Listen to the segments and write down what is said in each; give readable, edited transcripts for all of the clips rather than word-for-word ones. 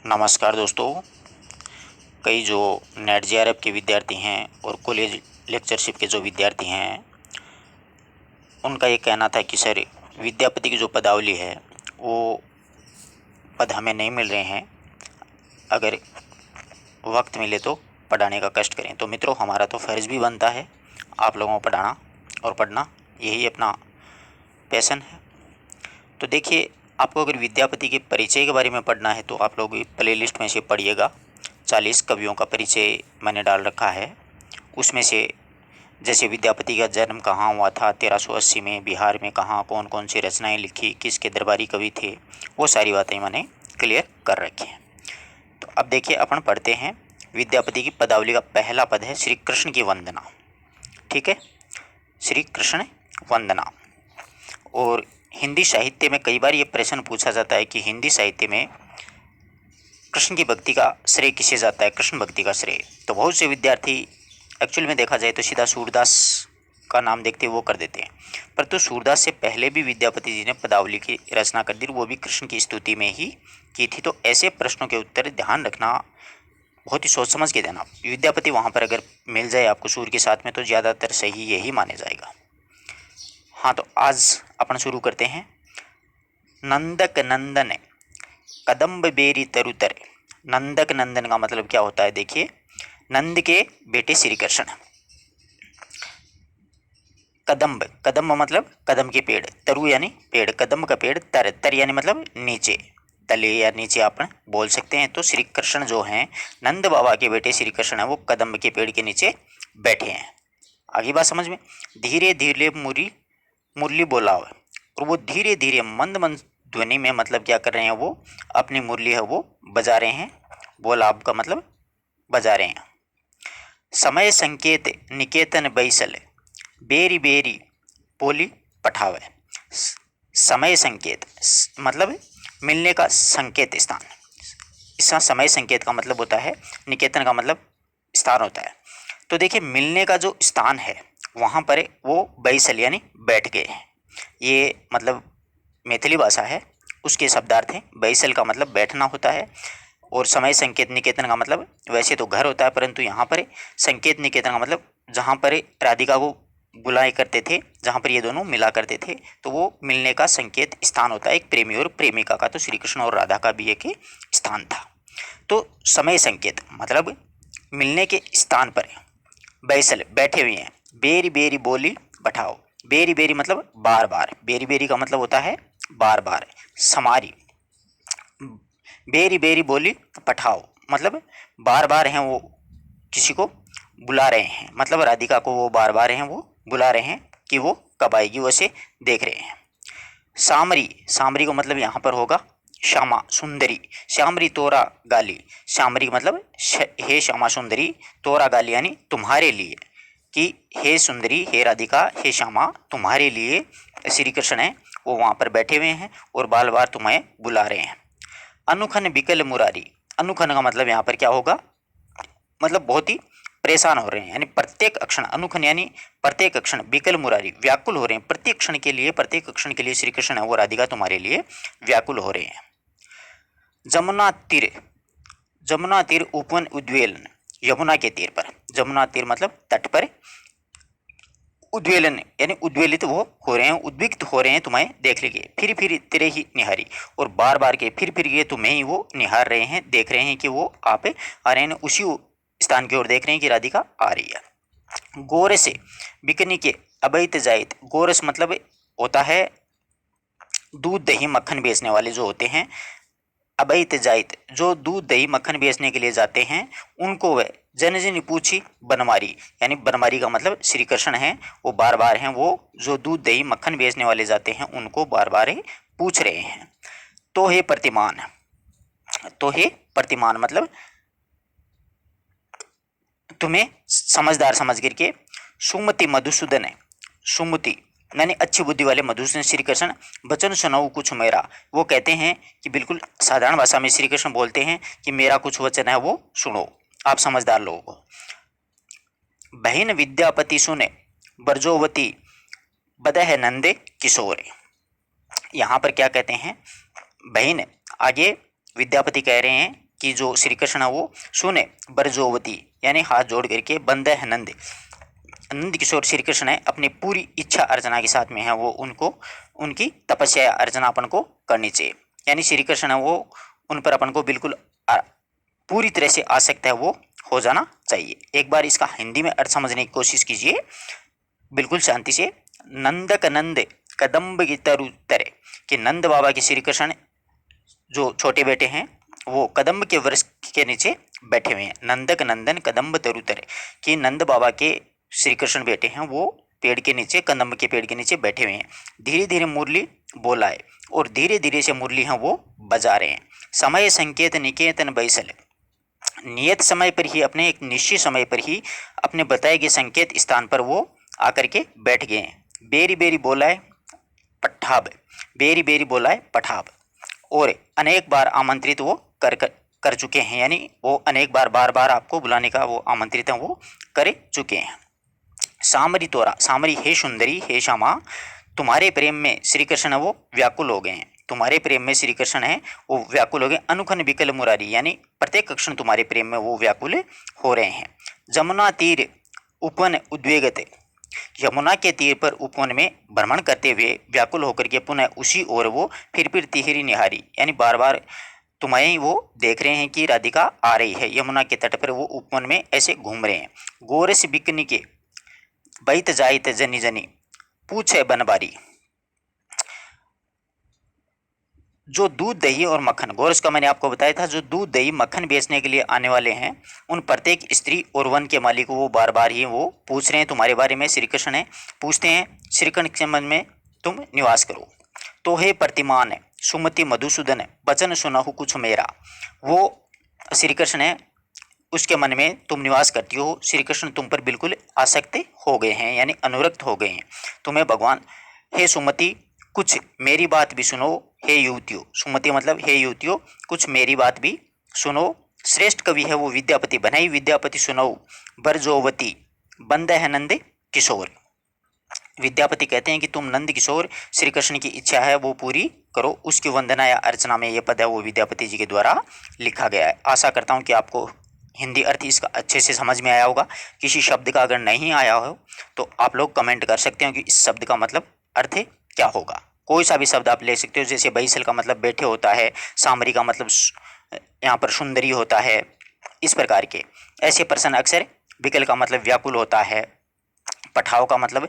नमस्कार दोस्तों। कई जो नेट जेआरएफ के विद्यार्थी हैं और कॉलेज लेक्चरशिप के जो विद्यार्थी हैं, उनका ये कहना था कि सर, विद्यापति की जो पदावली है वो पद हमें नहीं मिल रहे हैं। अगर वक्त मिले तो पढ़ाने का कष्ट करें। तो मित्रों, हमारा तो फ़र्ज़ भी बनता है आप लोगों को पढ़ाना और पढ़ना, यही अपना पैशन है। तो देखिए, आपको अगर विद्यापति के परिचय के बारे में पढ़ना है तो आप लोग प्ले लिस्ट में से पढ़िएगा। 40 कवियों का परिचय मैंने डाल रखा है। उसमें से जैसे विद्यापति का जन्म कहाँ हुआ था, 1380 में बिहार में कहाँ, कौन कौन सी रचनाएं लिखी, किसके दरबारी कवि थे, वो सारी बातें मैंने क्लियर कर रखी हैं। तो अब देखिए, अपन पढ़ते हैं। विद्यापति की पदावली का पहला पद है श्री कृष्ण की वंदना। ठीक है, श्री कृष्ण वंदना। और हिंदी साहित्य में कई बार ये प्रश्न पूछा जाता है कि हिंदी साहित्य में कृष्ण की भक्ति का श्रेय किसे जाता है, कृष्ण भक्ति का श्रेय। तो बहुत से विद्यार्थी एक्चुअल में देखा जाए तो सीधा सूरदास का नाम देखते वो कर देते हैं, परंतु सूरदास से पहले भी विद्यापति जी ने पदावली की रचना कर दी, वो भी कृष्ण की स्तुति में ही की थी। तो ऐसे प्रश्नों के उत्तर ध्यान रखना, बहुत ही सोच समझ के देना। विद्यापति वहाँ पर अगर मिल जाए आपको सूर के साथ में तो ज़्यादातर सही यही माने जाएगा। हाँ, तो आज अपन शुरू करते हैं। नंदक नंदन कदम्ब बेरी तरुतर। नंदक नंदन का मतलब क्या होता है? देखिए, नंद के बेटे श्री कृष्ण। कदम्ब, कदम्ब मतलब कदम के पेड़, तरु यानी पेड़, कदम्ब का पेड़, तर, तर यानी मतलब नीचे, तले या नीचे आप बोल सकते हैं। तो श्री कृष्ण जो हैं, नंद बाबा के बेटे श्री कृष्ण है, वो कदम्ब के पेड़ के नीचे बैठे हैं। आगे बात समझ में। धीरे धीरे मुरली मुरली बोलाव, और वो धीरे धीरे मंद मंद ध्वनि में मतलब क्या कर रहे हैं, वो अपनी मुरली है वो बजा रहे हैं। बोलाव का मतलब बजा रहे हैं। समय संकेत निकेतन बैसल, बेरी बेरी बोली पठावे। समय संकेत मतलब मिलने का संकेत स्थान। इसका समय संकेत का मतलब होता है, निकेतन का मतलब स्थान होता है। तो देखिए, मिलने का जो स्थान है वहाँ पर वो बैसल यानी बैठ गए हैं। ये मतलब मैथिली भाषा है, उसके शब्दार्थ हैं। बैसल का मतलब बैठना होता है, और समय संकेत निकेतन का मतलब वैसे तो घर होता है, परंतु यहाँ पर संकेत निकेतन का मतलब जहाँ पर राधिका को बुलाए करते थे, जहाँ पर ये दोनों मिला करते थे, तो वो मिलने का संकेत स्थान होता है। एक प्रेमी और प्रेमिका का, तो श्री कृष्ण और राधा का भी एक स्थान था। तो समय संकेत मतलब मिलने के स्थान पर बैसल बैठे हुए हैं। बेरी बेरी बोली बैठाओ। बेरी बेरी मतलब बार बार, बेरी बेरी का मतलब होता है बार बार। समारी, बेरी बेरी बोली पठाओ मतलब बार बार हैं वो किसी को बुला रहे हैं, मतलब राधिका को वो बार बार हैं वो बुला रहे हैं कि वो कब आएगी, वो से देख रहे हैं। सामरी, सामरी को मतलब यहाँ पर होगा श्यामा सुंदरी। श्यामरी तोरा गाली, श्यामरी मतलब हे श्यामा सुंदरी, तोरा गाली यानी तुम्हारे लिए, कि हे सुंदरी, हे राधिका, हे श्यामा, तुम्हारे लिए श्री कृष्ण है वो वहाँ पर बैठे हुए हैं और बार बार तुम्हें बुला रहे हैं। अनुखन बिकल मुरारी, अनुखन का मतलब यहाँ पर क्या होगा, मतलब बहुत ही परेशान हो रहे हैं, यानी प्रत्येक अक्षण, अनुखन यानी प्रत्येक अक्षण, बिकल मुरारी व्याकुल हो रहे हैं, प्रत्येक क्षण के लिए, प्रत्येक अक्षण के लिए श्री कृष्ण है वो राधिका तुम्हारे लिए व्याकुल हो रहे हैं। जमुना तीर, जमुना तीर उपवन उद्वेलन, यमुना के तीर पर, जमुना तीर मतलब तट पर, उद्वेलन यानी उद्वेलित वो हो रहे हैं, उद्विग्न हो रहे हैं तुम्हें देख लेंगे। फिर तेरे ही निहारी, और बार बार के फिर ये तुम्हें ही वो निहार रहे हैं, देख रहे हैं कि वो आप आ रहे हैं, उसी स्थान की ओर देख रहे हैं कि राधिका आ रही है। गोर से बिकनी के अबैत जायत, गोरस मतलब होता है दूध दही मक्खन बेचने वाले जो होते हैं। अबैत जायत जो दूध दही मक्खन बेचने के लिए जाते हैं, उनको वह जन जन पूछी बनमारी, यानी बनमारी का मतलब श्री कृष्ण हैं, वो बार बार हैं वो जो दूध दही मक्खन बेचने वाले जाते हैं उनको बार बार पूछ रहे हैं। तो हे प्रतिमान, तो हे प्रतिमान मतलब तुम्हें समझदार समझ करके। सुमति मधुसूदन है, सुमति यानी अच्छी बुद्धि वाले मधुसूदन श्री कृष्ण, वचन सुनाओ कुछ मेरा, वो कहते हैं कि बिल्कुल साधारण भाषा में श्री कृष्ण बोलते हैं कि मेरा कुछ वचन है वो सुनो, आप समझदार लोग हो। बहन विद्यापति सुने ब्रजोवती बदह नंदे किशोर, यहाँ पर क्या कहते हैं, बहन, आगे विद्यापति कह रहे हैं कि जो श्री कृष्ण है वो सुने ब्रजोवती यानी हाथ जोड़ करके बंदे है नंद नंद किशोर श्री कृष्ण है अपनी पूरी इच्छा अर्चना के साथ में है वो उनको उनकी तपस्या या अर्चना अपन को करनी चाहिए। यानी श्री कृष्ण है वो उन पर अपन को बिल्कुल पूरी तरह से आसक्त है वो हो जाना चाहिए। एक बार इसका हिंदी में अर्थ समझने की कोशिश कीजिए बिल्कुल शांति से। नंदक नंद कदम्ब की तरुतरे कि नंद बाबा के श्री कृष्ण जो छोटे बेटे हैं वो कदम्ब के वृक्ष के नीचे बैठे हुए हैं। नंदक नंदन कदम्ब तरुतरे कि नंद बाबा के श्री कृष्ण बेटे हैं वो पेड़ के नीचे कदम्ब के पेड़ के नीचे बैठे हुए हैं। धीरे धीरे मुरली बोलाए और धीरे धीरे से मुरली हैं वो बजा रहे हैं। समय संकेत निकेतन बैसल नियत समय पर ही अपने एक निश्चित समय पर ही अपने बताए गए संकेत स्थान पर वो आकर के बैठ गए हैं। बेरी बेरी बोलाए पठाब बेरी बेरी बोलाए पठाब और अनेक बार आमंत्रित वो कर चुके हैं। यानी वो अनेक बार बार बार आपको बुलाने का वो आमंत्रित हैं वो कर चुके हैं। सामरी तोरा सामरी हे सुंदरी हे श्यामा तुम्हारे प्रेम में श्री कृष्ण वो व्याकुल हो गए हैं। तुम्हारे प्रेम में श्री कृष्ण है वो व्याकुल हो गए। अनुखन विकल मुरारी यानी प्रत्येक क्षण तुम्हारे प्रेम में वो व्याकुल हो रहे हैं। जमुना तीर उपवन उद्वेगते यमुना के तीर पर उपवन में भ्रमण करते हुए व्याकुल होकर के पुनः उसी ओर वो फिर तिहरी निहारी यानी बार बार तुम्हें वो देख रहे हैं कि राधिका आ रही है। यमुना के तट पर वो उपवन में ऐसे घूम रहे हैं। गोरस बिकनी के बैत जाइत जनी जनी पूछे बनबारी जो दूध दही और मक्खन गोरस का मैंने आपको बताया था जो दूध दही मक्खन बेचने के लिए आने वाले हैं उन प्रत्येक स्त्री और वन के मालिक को वो बार बार ही वो पूछ रहे हैं तुम्हारे बारे में। श्री कृष्ण है पूछते हैं श्री कृष्ण के मन में तुम निवास करो तो हे प्रतिमान सुमति मधुसूदन वचन सुनहु कुछ मेरा वो श्री कृष्ण है उसके मन में तुम निवास करती हो। श्री कृष्ण तुम पर बिल्कुल आसक्त हो गए हैं यानी अनुरक्त हो गए हैं तुम्हें भगवान। हे सुमति कुछ मेरी बात भी सुनो हे युवतियों सुमति मतलब हे युवतियों कुछ मेरी बात भी सुनो। श्रेष्ठ कवि है वो विद्यापति बनाई विद्यापति सुनो बरजोवती बंद है नंद किशोर। विद्यापति कहते हैं कि तुम नंद किशोर श्री कृष्ण की इच्छा है वो पूरी करो। उसकी वंदना या अर्चना में ये पद है वो विद्यापति जी के द्वारा लिखा गया है। आशा करता हूँ कि आपको हिंदी अर्थ इसका अच्छे से समझ में आया होगा। किसी शब्द का अगर नहीं आया हो तो आप लोग कमेंट कर सकते हो कि इस शब्द का मतलब अर्थ क्या होगा। कोई सा भी शब्द आप ले सकते हो जैसे बैसल का मतलब बैठे होता है, सामरी का मतलब यहाँ पर सुंदरी होता है। इस प्रकार के ऐसे प्रश्न अक्सर विकल का मतलब व्याकुल होता है। पठाव का मतलब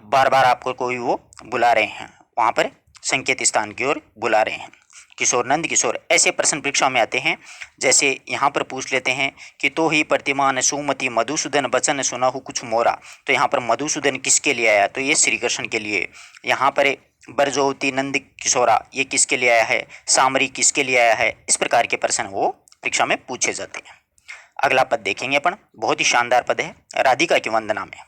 बार बार आपको कोई वो बुला रहे हैं वहाँ पर संकेत स्थान की ओर बुला रहे हैं। किशोर नंद किशोर ऐसे प्रश्न परीक्षा में आते हैं। जैसे यहाँ पर पूछ लेते हैं कि तो ही प्रतिमान सुमति मधुसूदन वचन सुनहु कुछ मोरा तो यहाँ पर मधुसूदन किसके लिए आया तो ये श्री कृष्ण के लिए। यहाँ पर बरजोवती नंद किशोरा ये किसके लिए आया है, सामरी किसके लिए आया है। इस प्रकार के प्रश्न वो परीक्षा में पूछे जाते हैं। अगला पद देखेंगे अपन बहुत ही शानदार पद है राधिका की वंदना में।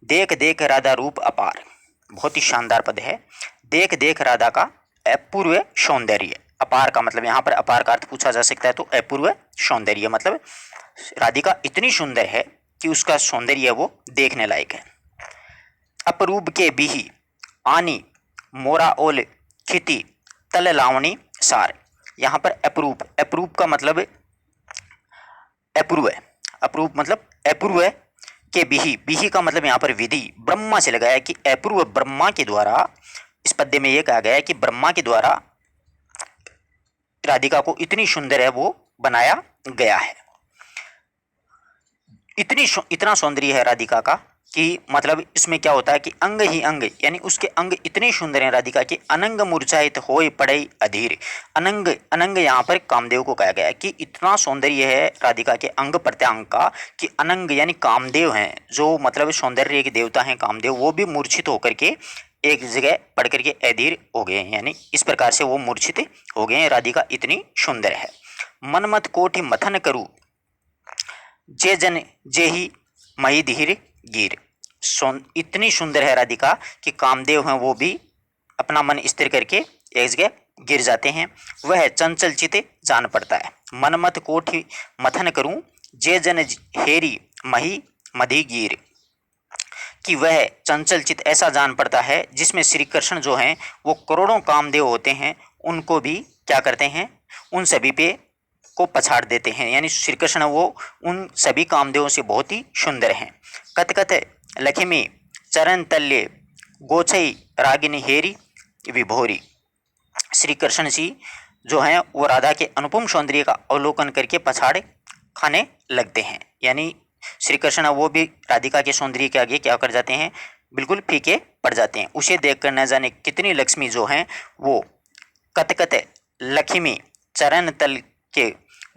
देख देख राधा रूप अपार बहुत ही शानदार पद है। देख देख राधा का अपूर्व सौंदर्य अपार का मतलब यहाँ पर अपार का अर्थ पूछा जा सकता है तो अपूर्व सौंदर्य मतलब राधिका इतनी सुंदर है कि उसका सौंदर्य वो देखने लायक है। अपरूप के बिही आनी मोरा ओल खिति तल लावणी सार यहाँ पर अपूर्व अपूर्व का मतलब अपूर्व है। अपूर्व मतलब अपूर्व के बिही का मतलब यहाँ पर विधि ब्रह्मा से लगाया कि अपूर्व ब्रह्मा के द्वारा इस पद्य में यह कहा गया है कि ब्रह्मा के द्वारा राधिका को इतनी सुंदर है वो बनाया गया है। इतना सौंदर्य है राधिका का कि मतलब इसमें क्या होता है कि अंग ही अंग यानी उसके अंग इतने सुंदर हैं राधिका के अनंग मूर्छाहित होए पड़े अधीर। अनंग अनंग यहाँ पर कामदेव को कहा गया है कि इतना सौंदर्य है राधिका के अंग प्रत्यंग का कि अनंग यानी कामदेव हैं जो मतलब सौंदर्य के देवता हैं कामदेव वो भी मूर्छित होकर के एक जगह पढ़ करके अधीर हो गए हैं यानी इस प्रकार से वो मूर्छित हो गए हैं। राधिका इतनी सुंदर है। मनमत कोटि मथन करूँ जे जन जे ही मही धीर गिर इतनी सुंदर है राधिका कि कामदेव हैं वो भी अपना मन स्थिर करके एक जगह गिर जाते हैं। वह चंचल चित जान पड़ता है। मनमत कोटि मथन करूं जे जन हेरी मही मधी गिर कि वह चंचल चित ऐसा जान पड़ता है जिसमें श्री कृष्ण जो हैं वो करोड़ों कामदेव होते हैं उनको भी क्या करते हैं उन सभी पे को पछाड़ देते हैं, यानी श्री कृष्ण वो उन सभी कामदेवों से बहुत ही सुंदर हैं। कत कत लक्ष्मी चरण तल्य गोछई रागिनी हेरी विभोरी। श्री कृष्ण जी जो हैं वो राधा के अनुपम सौंदर्य का अवलोकन करके पछाड़ खाने लगते हैं, यानी श्री कृष्ण वो भी राधिका के सौंदर्य के आगे क्या कर जाते हैं, बिल्कुल फीके पड़ जाते हैं। उसे देखकर न जाने कितनी लक्ष्मी जो हैं वो कतकत लक्ष्मी चरण तल के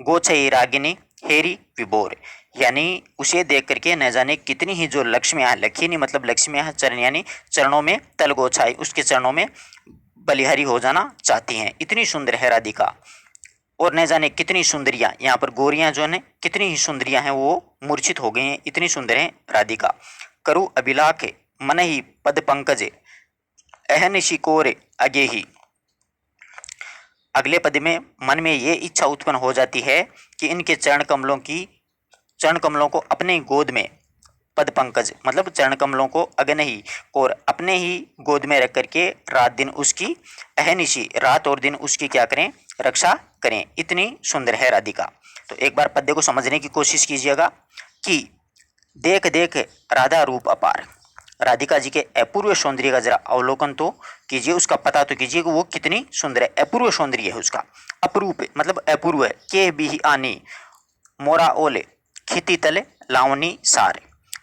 गोछई रागिनी हेरी विभोर, यानी उसे देख करके न जाने कितनी ही जो लक्ष्मियाँ, लखीनी मतलब लक्ष्मियाँ चरण यानी चरणों में तल गोछाई, उसके चरणों में बलिहारी हो जाना चाहती हैं। इतनी सुंदर है राधिका, और न जाने कितनी सुंदरियाँ, यहाँ पर गोरियाँ जो है कितनी ही सुंदरियाँ हैं वो मूर्छित हो गई हैं, इतनी सुंदर है राधिका। करु अभिलाख मन ही पद पंकज अहनिशि कोर अगे ही। अगले पद में मन में ये इच्छा उत्पन्न हो जाती है कि इनके चरण कमलों को अपने गोद में, पद पंकज मतलब चरण कमलों को अगन ही और अपने ही गोद में रख करके रात दिन उसकी अहनिशी, रात और दिन उसकी क्या करें, रक्षा करें। इतनी सुंदर है राधिका। तो एक बार पद्य को समझने की कोशिश कीजिएगा कि देख देख राधा रूप अपार, राधिका जी के अपूर्व सौंदर्य का जरा अवलोकन तो कीजिए, उसका पता तो कीजिए कि वो कितनी सुंदर है। अपूर्व सौंदर्य है उसका, अपरूप मतलब अपूर्व है। के भी आनी मोरा ओले खिति तले लावनी सार,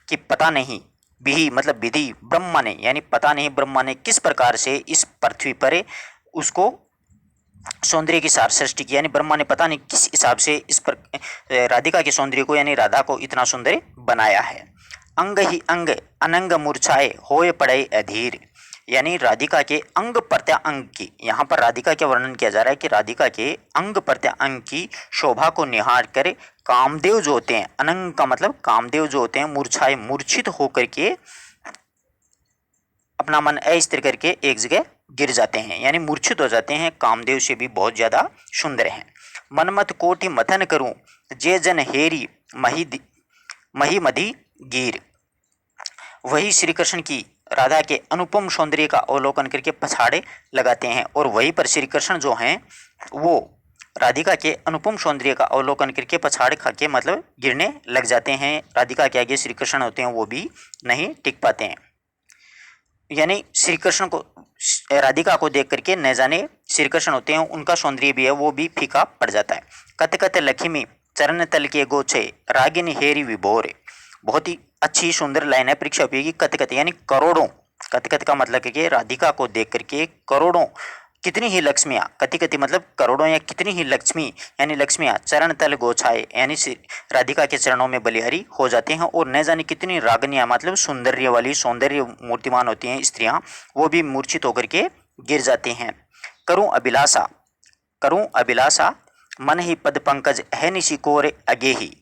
कि पता नहीं, बिही मतलब विधि, ब्रह्मा ने यानी पता नहीं ब्रह्मा ने किस प्रकार से इस पृथ्वी पर उसको सौंदर्य की सार सृष्टि की, यानी ब्रह्मा ने पता नहीं किस हिसाब से इस पर राधिका के सौंदर्य को यानी राधा को इतना सुंदर बनाया है। अंग ही अंग अनंग मूर्छाए होए पड़े अधीर, यानी राधिका के अंग प्रत्यंग की, यहाँ पर राधिका का वर्णन किया जा रहा है कि राधिका के अंग प्रत्यंग की शोभा को निहार कर कामदेव जो होते हैं, अनंग का मतलब कामदेव जो होते हैं, मूर्छाए मूर्छित होकर के अपना मन अस्थिर करके एक जगह गिर जाते हैं, यानी मूर्छित हो जाते हैं। कामदेव से भी बहुत ज्यादा सुंदर हैं। मनमत कोटि मथन करूं जे जन हेरी मही मधी गिर, वही श्री कृष्ण की राधा के अनुपम सौंदर्य का अवलोकन करके पछाड़े लगाते हैं, और वहीं पर श्री कृष्ण जो हैं वो राधिका के अनुपम सौंदर्य का अवलोकन करके पछाड़ खा के मतलब गिरने लग जाते हैं। राधिका के आगे श्री कृष्ण होते हैं वो भी नहीं टिक पाते हैं, यानी श्री कृष्ण को, राधिका को देख करके न जाने श्री कृष्ण होते हैं उनका सौंदर्य भी है वो भी फीका पड़ जाता है। कत कत लक्ष्मी चरण तल के गोछे रागिनी हेरी विभोर, बहुत ही अच्छी सुंदर लाइन है, परीक्षा उपयोगी। कत कत यानी करोड़ों, कत कत का मतलब है कि राधिका को देख करके करोड़ों, कितनी ही लक्ष्मियाँ, कति कति मतलब करोड़ों या कितनी ही लक्ष्मी यानी लक्ष्मियाँ चरण तल गोछाए यानी राधिका के चरणों में बलिहारी हो जाती हैं, और न जाने कितनी रागनियाँ मतलब सौंदर्य वाली, सौंदर्य मूर्तिमान होती हैं स्त्रियाँ, वो भी मूर्छित होकर के गिर जाती हैं। करूं अभिलाषा मन ही पद पंकज है निशिकोर अगे ही,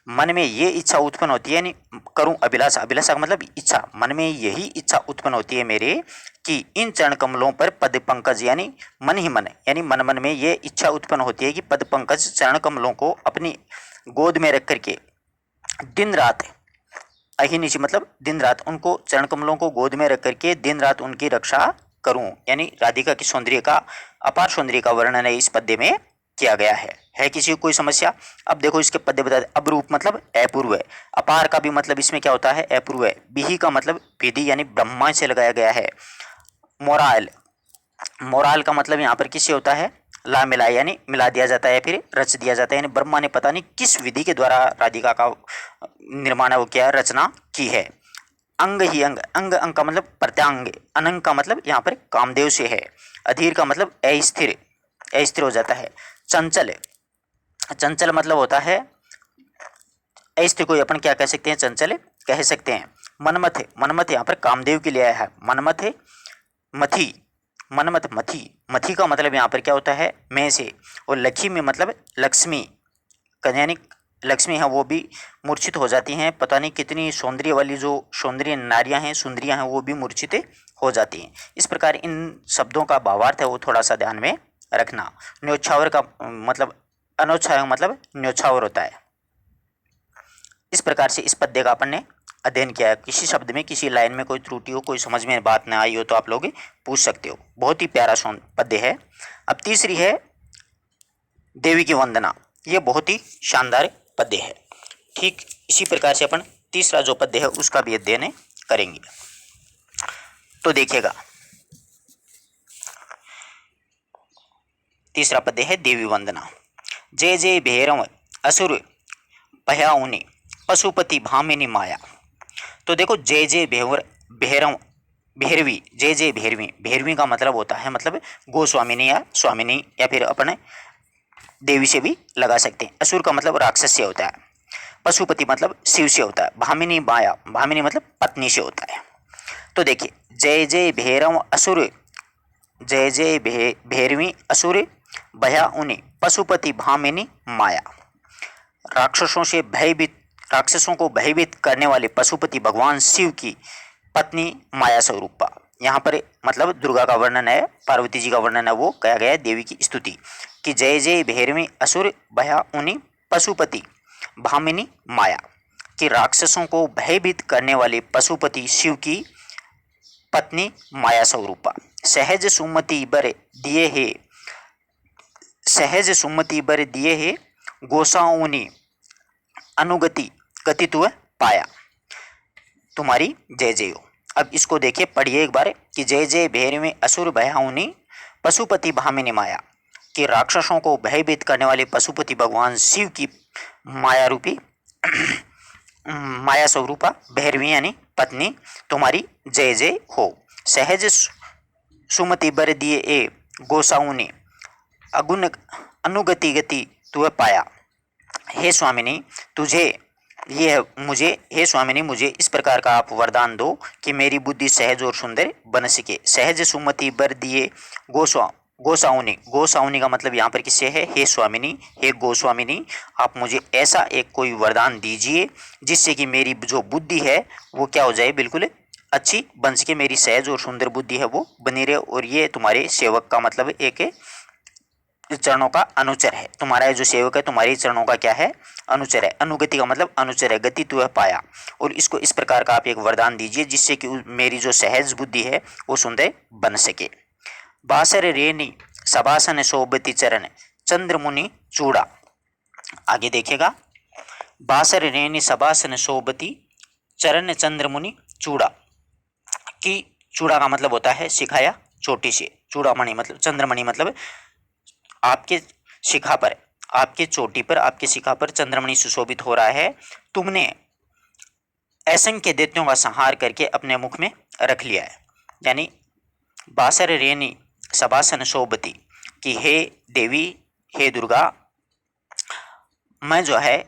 मन में ये इच्छा उत्पन्न होती है, यानी करूं अभिलाषा, अभिलाषा का मतलब इच्छा, मन में यही इच्छा उत्पन्न होती है मेरे कि इन चरण कमलों पर पद पंकज, यानी मन ही मन, यानी मन मन में ये इच्छा उत्पन्न होती है कि पद पंकज चरण कमलों को अपनी गोद में रख करके दिन रात, अहिनिशि मतलब दिन रात, उनको चरण कमलों को गोद में रख करके दिन रात उनकी रक्षा करूं, यानी राधिका की सौंदर्य का, अपार सौंदर्य का वर्णन है इस पद्य में किया गया है किसी को कोई समस्या? अब देखो इसके पद्य बता दे। अबरूप मतलब अपूर्व है, अपार का भी मतलब इसमें क्या होता है, अपूर्व है। बिही का मतलब विधि यानी ब्रह्मा से लगाया गया है। मोराल, मोराल का मतलब यहाँ पर किससे होता है, ला मिलाए यानी मिला दिया जाता है, फिर रच दिया जाता है, यानी ब्रह्मा ने पता नहीं किस विधि के द्वारा राधिका का निर्माण वो किया, रचना की है। अंग ही अंग, अंग अंग का मतलब प्रत्यांग, अनंग का मतलब यहाँ पर कामदेव से है। अधीर का मतलब अस्थिर, अस्थिर हो जाता है। चंचल, चंचल मतलब होता है अस्थिर को अपन क्या कह सकते हैं, चंचल कह सकते हैं। मनमथ, मनमथ यहाँ पर कामदेव के लिए आया है। मनमथ मथी, मनमथ मथी, मथी का मतलब यहाँ पर क्या होता है, मैं से। और लक्ष्मी मतलब लक्ष्मी, यानी लक्ष्मी है वो भी मूर्छित हो जाती हैं, पता नहीं कितनी सौंदर्य वाली जो सौंदर्य नारियां हैं, सुंदरियां हैं, वो भी मूर्छित हो जाती हैं। इस प्रकार इन शब्दों का भावार्थ है वो थोड़ा सा ध्यान में रखना। न्योछावर का मतलब अनोछावर मतलब न्योछावर होता है। इस प्रकार से इस पद्य का अपन ने अध्ययन किया है। किसी शब्द में किसी लाइन में कोई त्रुटि हो, कोई समझ में बात ना आई हो तो आप लोग पूछ सकते हो। बहुत ही प्यारा पद्य है। अब तीसरी है देवी की वंदना। ये बहुत ही शानदार पद्य है। ठीक इसी प्रकार से अपन तीसरा जो पद्य है उसका भी अध्ययन करेंगे। तो देखिएगा, तीसरा पद्य है देवी वंदना। जय जय भैरव असुर भयाउनि पशुपति भामिनी माया। तो देखो, जय जय भैरव भैरवी, जय जय भैरवी, भैरवी का मतलब होता है मतलब गोस्वामिनी या स्वामिनी, या फिर अपने देवी से भी लगा सकते हैं। असुर का मतलब राक्षस से होता है, पशुपति मतलब शिव से होता है, भामिनी माया, भामिनी मतलब पत्नी से होता है। तो देखिए, जय जय भैरव असुर, जय जय भैरवी असुर भया उनि पशुपति भामिनी माया। राक्षसों को भयभीत करने वाले पशुपति भगवान शिव की पत्नी माया स्वरूपा। यहाँ पर मतलब दुर्गा का वर्णन है, पार्वती जी का वर्णन है, वो कहा गया है देवी की स्तुति कि जय जय भैरवी असुर भया उनि पशुपति भामिनी माया, कि राक्षसों को भयभीत करने वाले पशुपति शिव की पत्नी माया स्वरूपा। सहज सुमति बर दिए है, सहज सुमति बर दिए है गोसाउनी अनुगति गति तुअ पाया। तुम्हारी जय जय हो। अब इसको देखिए, पढ़िए एक बार कि जय जय भैरवी असुर भयाउनि पशुपति भामिनी माया, कि राक्षसों को भयभीत करने वाले पशुपति भगवान शिव की माया रूपी माया स्वरूपा भैरवी यानी पत्नी तुम्हारी जय जय हो। सहज सुमति बर दिए ए गोसाउनि अगुण अनुगति गति तुअ पाया। हे स्वामिनी तुझे ये मुझे, हे स्वामिनी मुझे इस प्रकार का आप वरदान दो कि मेरी बुद्धि सहज और सुंदर बन सके। सहज सुमति बर दिए गोसाउनी, गोसाउनी का मतलब यहाँ पर किससे है? हे स्वामिनी, हे गोस्वामिनी, आप मुझे ऐसा एक कोई वरदान दीजिए जिससे कि मेरी जो बुद्धि है वो क्या हो जाए, बिल्कुल अच्छी बन सके, मेरी सहज और सुंदर बुद्धि है वो बनी रहे। और ये तुम्हारे सेवक का मतलब एक चरणों का अनुचर है। तुम्हारा जो सेवक है तुम्हारे चरणों का क्या है? अनुचर है। अनुगति का मतलब अनुचर है, गति तू है पाया। और इसको इस प्रकार का आप एक वरदान दीजिए जिससे कि मेरी जो सहज बुद्धि है वो सुंदर बन सके। बासर रेनी सबासन शोभति चरण चंद्रमुनि चूड़ा। आगे देखिएगा, बासर रेनी सबासन शोभति चरण चंद्रमुनि चूड़ा, की चूड़ा का मतलब होता है शिखा चोटी से, चूड़ामणि मतलब चंद्रमणि मतलब आपके शिखा पर, आपके चोटी पर, आपके शिखा पर चंद्रमणि सुशोभित हो रहा है। तुमने असंख्य दैत्यों का संहार करके अपने मुख में रख लिया है। यानी बासर रेनी सबासन शोभती, कि हे देवी, हे दुर्गा, मैं जो है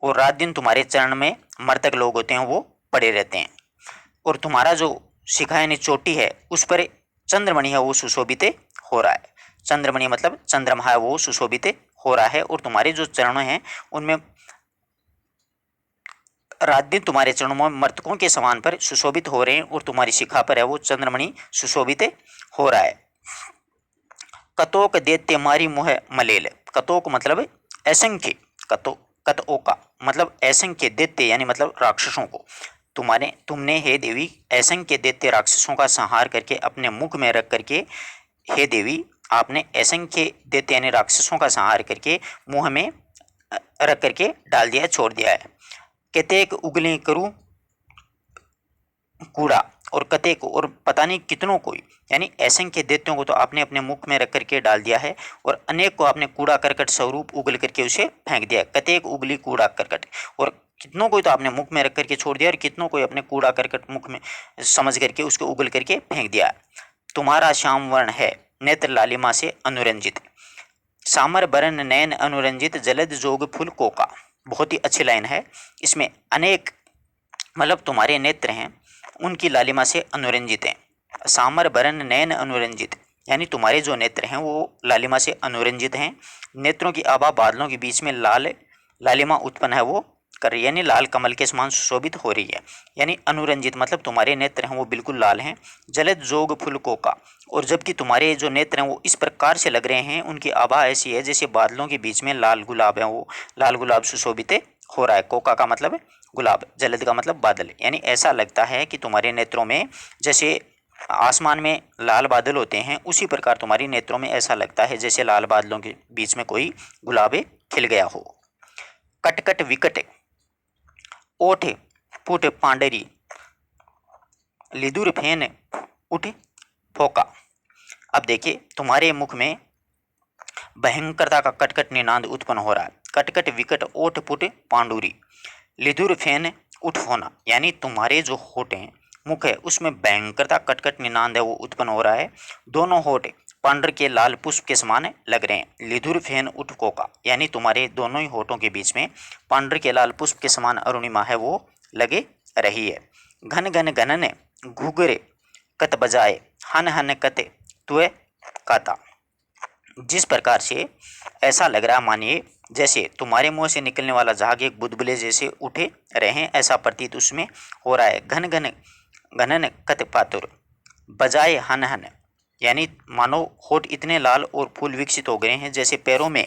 वो रात दिन तुम्हारे चरण में मर्तक लोग होते हैं वो पड़े रहते हैं, और तुम्हारा जो शिखा यानी चोटी है उस पर चंद्रमणि है वो सुशोभित हो रहा है। चंद्रमणि मतलब चंद्रमा है वो सुशोभित हो रहा है, और तुम्हारे जो चरण हैं उनमें रात दिन तुम्हारे चरणों में मर्तकों के समान पर सुशोभित हो रहे हैं, और तुम्हारी शिखा पर है वो चंद्रमणि सुशोभित हो रहा है। कतोक दैत्य मारी मुह मलेल, कतोक मतलब असंख्य, कतओका मतलब असंख्य दैत्य यानी मतलब राक्षसों को तुमने हे देवी असंख्य दैत्य राक्षसों का संहार करके अपने मुख में रख करके, हे देवी आपने असंख्य दैत्य यानी राक्षसों का संहार करके मुंह में रख करके डाल दिया है, छोड़ दिया है। कतेक उगली करूं कूड़ा, और कतेक और पता नहीं कितनों को, यानी असंख्य दैत्यों को तो आपने अपने मुख में रख करके डाल दिया है, और अनेक को आपने कूड़ा करकट स्वरूप उगल करके उसे फेंक दिया। कतेक उगली कूड़ा करकट, और कितनों को तो आपने मुख में रख करके छोड़ दिया, और कितनों को अपने कूड़ा करकट मुख में समझ करके उसको उगल करके फेंक दिया। तुम्हारा श्याम वर्ण है नेत्र लालिमा से अनुरंजित, सामर बरन नयन अनुरंजित जलद जोग फूल कोका। बहुत ही अच्छी लाइन है। इसमें अनेक मतलब तुम्हारे नेत्र हैं उनकी लालिमा से अनुरंजित हैं। सामर बरन नयन अनुरंजित यानी तुम्हारे जो नेत्र हैं वो लालिमा से अनुरंजित हैं। नेत्रों की आभा बादलों के बीच में लाल लालिमा उत्पन्न है वो कर रही है, यानी लाल कमल के समान सुशोभित हो रही है। यानी अनुरंजित मतलब तुम्हारे नेत्र हैं वो बिल्कुल लाल हैं। जलद जोग फूल कोका, और जबकि तुम्हारे जो नेत्र हैं वो इस प्रकार से लग रहे हैं, उनकी आभा ऐसी है जैसे बादलों के बीच में लाल गुलाब है, वो लाल गुलाब सुशोभित हो रहा है। कोका का मतलब गुलाब, जलद का मतलब बादल, यानी ऐसा लगता है कि तुम्हारे नेत्रों में जैसे आसमान में लाल बादल होते हैं उसी प्रकार तुम्हारी नेत्रों में ऐसा लगता है जैसे लाल बादलों के बीच में कोई गुलाब खिल गया हो। कटकट विकट ओठ पुट पांडरी, लिदुर फेन उठ फोका। अब देखिए तुम्हारे मुख में भयंकरता का कटकट निनाद उत्पन्न हो रहा है। कटकट विकट ओठ पुट पांडुरी, लिधुर फेन उठ होना, यानी तुम्हारे जो होठ हैं, मुख है, उसमें भयंकरता कटकट निनाद है वो उत्पन्न हो रहा है। दोनों होठ पांडर के लाल पुष्प के समान लग रहे हैं। लिधुर फेन उठ कोका, यानी तुम्हारे दोनों ही होठों के बीच में पांडर के लाल पुष्प के समान अरुणिमा है वो लगे रही है। घन घन घनन घुघरे कत बजाए, हन हन कत तुए काता। जिस प्रकार से ऐसा लग रहा मानिए जैसे तुम्हारे मुंह से निकलने वाला झाग एक बुलबुले जैसे उठे रहे हैं, ऐसा प्रतीत उसमें हो रहा है। घन घन घनन कत पातुर बजाए हन हन, यानी मानो होठ इतने लाल और फूल विकसित हो गए हैं जैसे पैरों में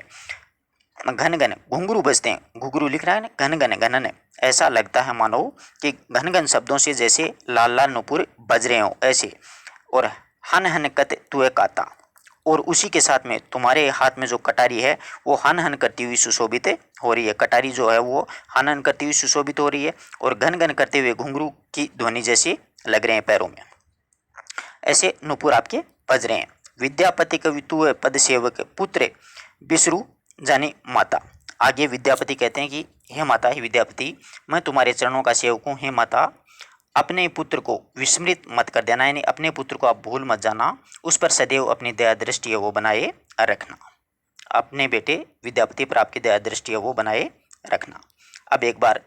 घन घन घुंघरू बजते हैं। घुंघरू लिख रहा है ना, घन घन घनन, ऐसा लगता है मानो कि घन घन शब्दों से जैसे लाल लाल नुपुर बज रहे हो ऐसे। और हन हन कत तुए काता, और उसी के साथ में तुम्हारे हाथ में जो कटारी है वो हन हन करती हुई सुशोभित हो रही है। कटारी जो है वो हन हन करती हुई सुशोभित हो रही है और घन घन करते हुए घुंघरू की ध्वनि जैसी लग रहे हैं पैरों में, ऐसे नुपुर आपके बज रहे हैं। विद्यापति कवि तू पद सेवक पुत्र बिसरू जानी माता। आगे विद्यापति कहते हैं कि हे माता, हे विद्यापति, मैं तुम्हारे चरणों का सेवक हूँ। हे माता, अपने पुत्र को विस्मृत मत कर देना, यानी अपने पुत्र को आप भूल मत जाना, उस पर सदैव अपनी दया दृष्टि है वो बनाए रखना। अपने बेटे विद्यापति पर आपकी दया दृष्टि है वो बनाए रखना। अब एक बार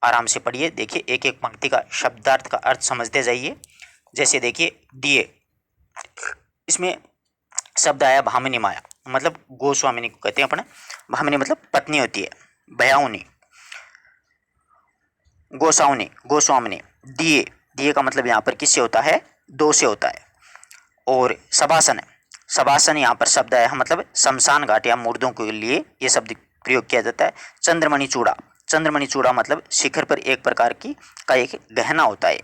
आराम से पढ़िए, देखिए एक एक पंक्ति का शब्दार्थ का अर्थ समझते जाइए। जैसे देखिए दिए, इसमें शब्द आया भामिनी माया, मतलब गोस्वामिनी को कहते हैं अपने। भामिनी मतलब पत्नी होती है, भयाउनी, गोसाउनी, गोस्वामिनी। दिए, दिए का मतलब यहाँ पर किससे होता है? दो से होता है। और सभासन, सभासन यहाँ पर शब्द आया मतलब शमशान घाट या मुर्दों के लिए ये शब्द प्रयोग किया जाता है। चंद्रमणि चूड़ा, चंद्रमणि चूड़ा मतलब शिखर पर एक प्रकार की का एक गहना होता है।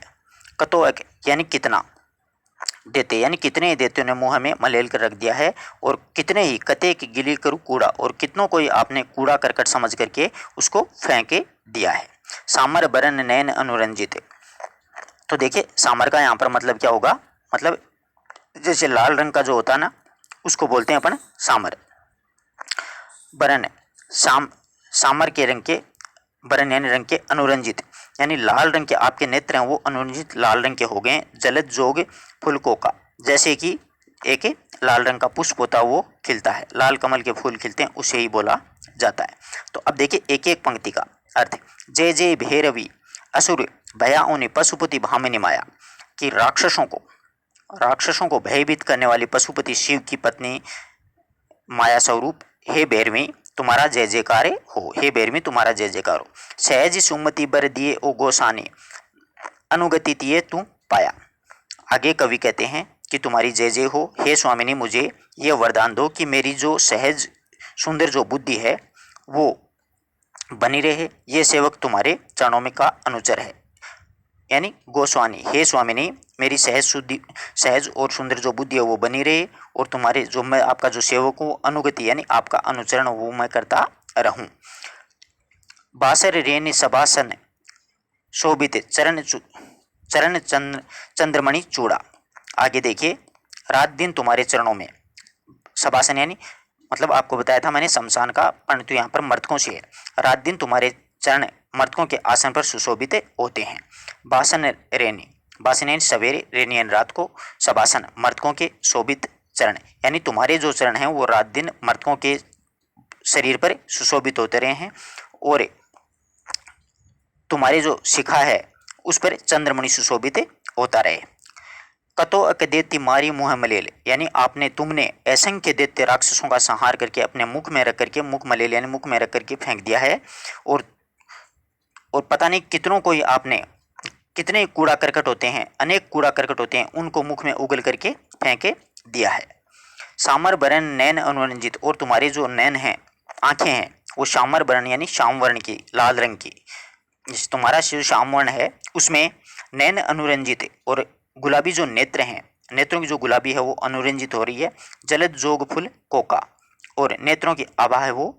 कतोक यानी कितना देते, यानी कितने देते ने मुँह में मलेल कर रख दिया है। और कितने ही, कते की गिली करू कूड़ा, और कितनों को ही आपने कूड़ा करकट समझ करके उसको फेंके दिया है। सामर बरन नैन अनुरंजित, तो देखिए सामर का यहाँ पर मतलब क्या होगा? मतलब जैसे लाल रंग का जो होता है ना, उसको बोलते हैं अपन सामर। बरन सामर के रंग के, बरन यानी रंग के, अनुरंजित यानी लाल रंग के आपके नेत्र हैं वो अनुरंजित लाल रंग के हो गए। जलद जोग फुलकों का, जैसे कि एक लाल रंग का पुष्प होता है वो खिलता है, लाल कमल के फूल खिलते हैं, उसे ही बोला जाता है। तो अब देखिए एक एक पंक्ति का अर्थ। जय जय भैरवी असुर भयाओनि पशुपति भामिनी माया, कि राक्षसों को भयभीत करने वाली पशुपति शिव की पत्नी माया स्वरूप, हे भैरवी तुम्हारा जय जयकार हो, हे भैरवी तुम्हारा जय जयकार हो। सहज सुमति बर दिए ओ गोसाने, अनुगति दिए तू पाया। आगे कवि कहते हैं कि तुम्हारी जय जय हो, हे स्वामिनी मुझे ये वरदान दो कि मेरी जो सहज सुंदर जो बुद्धि है वो बनी रहे, ये सेवक तुम्हारे चरणों में का अनुचर है। यानी गोस्वामी, हे स्वामिनी मेरी सहज और सुंदर जो बुद्धि है वो बनी रहे, और तुम्हारे जो मैं आपका जो सेवक हूँ अनुगति यानी आपका अनुचरण वो मैं करता रहूं। बासर रेनि सभासन शोभित चरण चंद्रमणि चूड़ा। आगे देखिए, रात दिन तुम्हारे चरणों में, सभासन यानी मतलब आपको बताया था मैंने शमशान का, परंतु यहाँ पर मर्तकों से है। रात दिन तुम्हारे चरण मर्तकों के आसन पर सुशोभित होते हैं। बासन रेनी, बासन यानी सवेरे, रेनी यानी रात को, सबासन मर्तकों के शोभित चरण, यानी तुम्हारे जो चरण हैं वो रात दिन मर्तकों के शरीर पर सुशोभित होते रहे हैं, और तुम्हारे जो शिखा है उस पर चंद्रमणि सुशोभित होता रहे। कतो अक देती मारी मुँह मलेल, यानी तुमने असंख्य दैत्य राक्षसों का संहार करके अपने मुख में रख करके, मुख मलेल यानी मुख में रख करके फेंक दिया है, और पता नहीं कितनों को ही आपने, कितने कूड़ा करकट होते हैं, अनेक कूड़ा करकट होते हैं, उनको मुख में उगल करके फेंके दिया है। सामर बरन नैन अनुरंजित, और तुम्हारे जो नैन हैं, आंखें हैं, वो श्यामर बरन यानी श्याम वर्ण की, लाल रंग की। तुम्हारा जो श्याम वर्ण है उसमें नैन अनुरंजित, और गुलाबी जो नेत्र हैं, नेत्रों की जो गुलाबी है वो अनुरंजित हो रही है। जलद जोग फुल कोका, और नेत्रों की आभा है वो